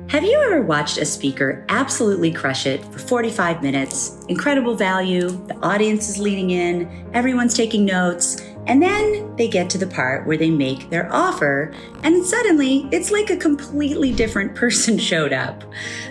Have you ever watched a speaker absolutely crush it for 45 minutes? Incredible value, the audience is leaning in, everyone's taking notes, and then they get to the part where they make their offer, and suddenly it's like a completely different person showed up.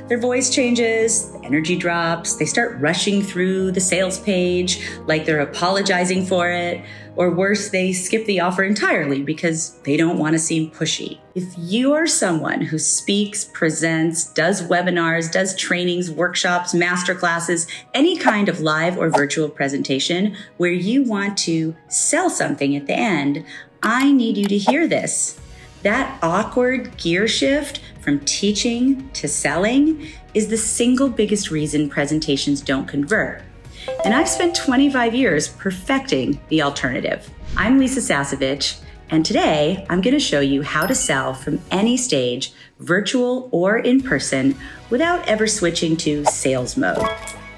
Their voice changes, the energy drops, they start rushing through the sales page like they're apologizing for it, or worse, they skip the offer entirely because they don't want to seem pushy. If you are someone who speaks, presents, does webinars, does trainings, workshops, masterclasses, any kind of live or virtual presentation where you want to sell something at the end, I need you to hear this. That awkward gear shift from teaching to selling is the single biggest reason presentations don't convert. And I've spent 25 years perfecting the alternative. I'm Sasevich, and today I'm going to show you how to sell from any stage, virtual or in person, without ever switching to sales mode.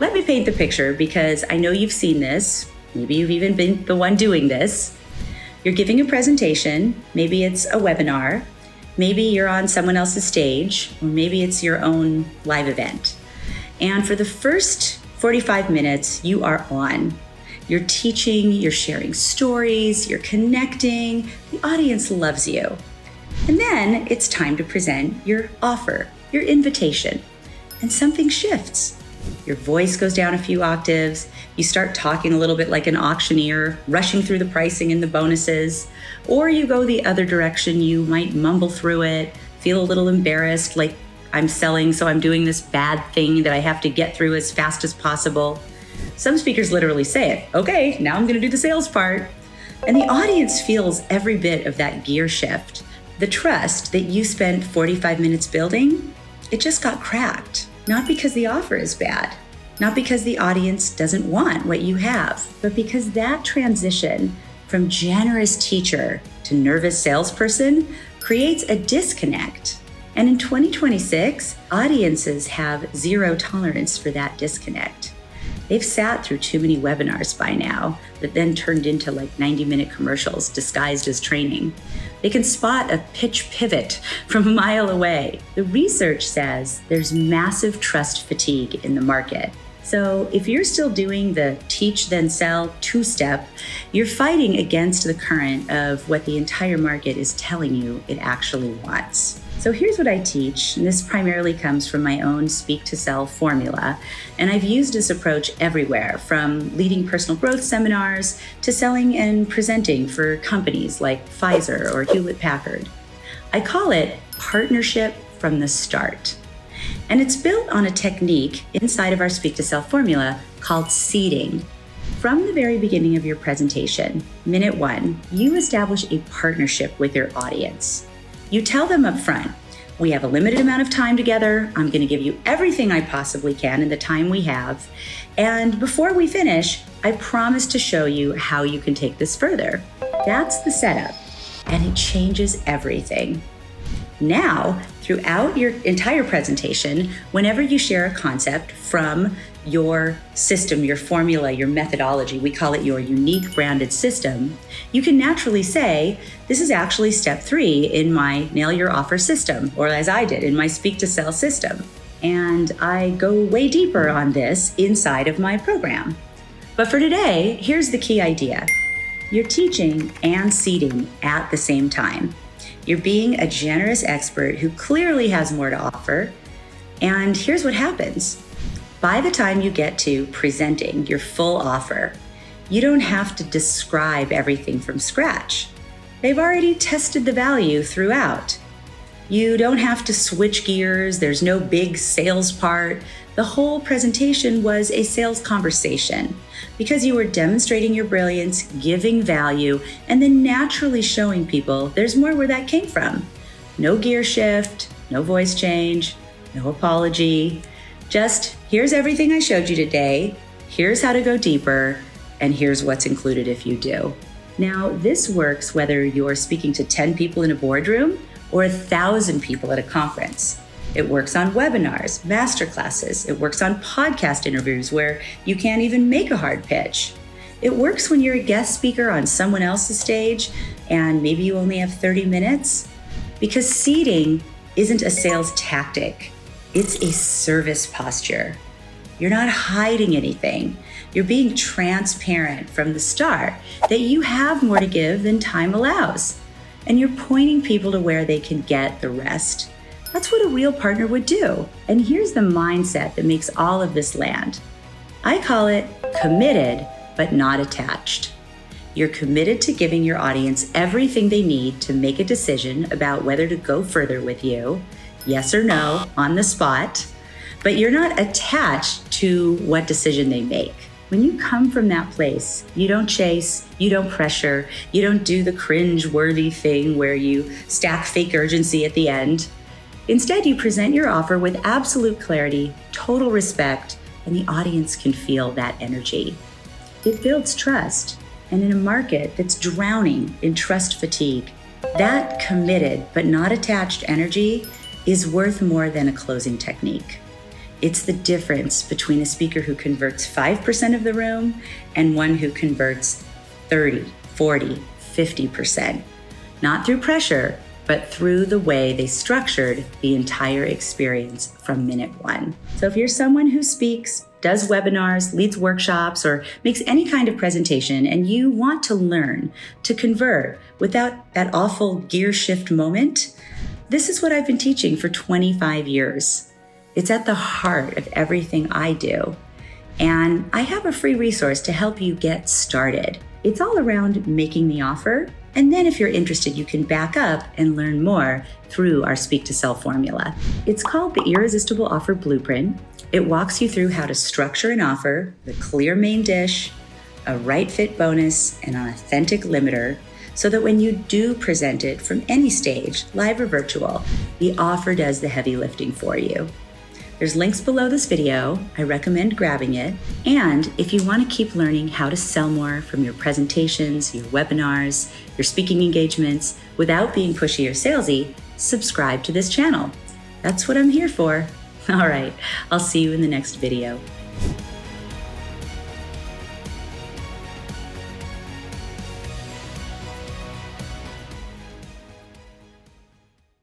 Let me paint the picture because I know you've seen this. Maybe you've even been the one doing this. You're giving a presentation. Maybe it's a webinar. Maybe you're on someone else's stage, or maybe it's your own live event. And for the first 45 minutes, you are on. You're teaching, you're sharing stories, you're connecting, the audience loves you. And then it's time to present your offer, your invitation, and something shifts. Your voice goes down a few octaves, you start talking a little bit like an auctioneer, rushing through the pricing and the bonuses, or you go the other direction, you might mumble through it, feel a little embarrassed, like I'm selling, so I'm doing this bad thing that I have to get through as fast as possible. Some speakers literally say it. Okay, now I'm going to do the sales part. And the audience feels every bit of that gear shift. The trust that you spent 45 minutes building, it just got cracked. Not because the offer is bad, not because the audience doesn't want what you have, but because that transition from generous teacher to nervous salesperson creates a disconnect. And in 2026, audiences have zero tolerance for that disconnect. They've sat through too many webinars by now that then turned into like 90-minute commercials disguised as training. They can spot a pitch pivot from a mile away. The research says there's massive trust fatigue in the market. So if you're still doing the teach then sell two-step, you're fighting against the current of what the entire market is telling you it actually wants. So here's what I teach, and this primarily comes from my own Speak to Sell formula, and I've used this approach everywhere, from leading personal growth seminars to selling and presenting for companies like Pfizer or Hewlett-Packard. I call it partnership from the start. And it's built on a technique inside of our Speak to Sell formula called seeding. From the very beginning of your presentation, minute 1, you establish a partnership with your audience. You tell them up front, we have a limited amount of time together. I'm going to give you everything I possibly can in the time we have. And before we finish, I promise to show you how you can take this further. That's the setup, and it changes everything. Now, throughout your entire presentation, whenever you share a concept from your system, your formula, your methodology, we call it your unique branded system, you can naturally say, this is actually step 3 in my Nail Your Offer system, or as I did in my Speak to Sell system. And I go way deeper on this inside of my program. But for today, here's the key idea. You're teaching and seeding at the same time. You're being a generous expert who clearly has more to offer. And here's what happens. By the time you get to presenting your full offer, you don't have to describe everything from scratch. They've already tested the value throughout. You don't have to switch gears. There's no big sales part. The whole presentation was a sales conversation because you were demonstrating your brilliance, giving value, and then naturally showing people there's more where that came from. No gear shift, no voice change, no apology. Just here's everything I showed you today. Here's how to go deeper. And here's what's included if you do. Now, this works whether you're speaking to 10 people in a boardroom or 1,000 people at a conference. It works on webinars, masterclasses. It works on podcast interviews where you can't even make a hard pitch. It works when you're a guest speaker on someone else's stage and maybe you only have 30 minutes. Because seeding isn't a sales tactic. It's a service posture. You're not hiding anything. You're being transparent from the start that you have more to give than time allows. And you're pointing people to where they can get the rest. That's what a real partner would do. And here's the mindset that makes all of this land. I call it committed, but not attached. You're committed to giving your audience everything they need to make a decision about whether to go further with you, yes or no, on the spot. But you're not attached to what decision they make. When you come from that place, you don't chase, you don't pressure, you don't do the cringe-worthy thing where you stack fake urgency at the end. Instead, you present your offer with absolute clarity, total respect, and the audience can feel that energy. It builds trust, and in a market that's drowning in trust fatigue, that committed but not attached energy is worth more than a closing technique. It's the difference between a speaker who converts 5% of the room and one who converts 30, 40, 50%. Not through pressure, but through the way they structured the entire experience from minute one. So if you're someone who speaks, does webinars, leads workshops, or makes any kind of presentation, and you want to learn to convert without that awful gear shift moment, this is what I've been teaching for 25 years. It's at the heart of everything I do. And I have a free resource to help you get started. It's all around making the offer. And then if you're interested, you can back up and learn more through our Speak to Sell formula. It's called the Irresistible Offer Blueprint. It walks you through how to structure an offer, the clear main dish, a right fit bonus, and an authentic limiter, so that when you do present it from any stage, live or virtual, the offer does the heavy lifting for you. There's links below this video. I recommend grabbing it. And if you want to keep learning how to sell more from your presentations, your webinars, your speaking engagements without being pushy or salesy, subscribe to this channel. That's what I'm here for. All right, I'll see you in the next video.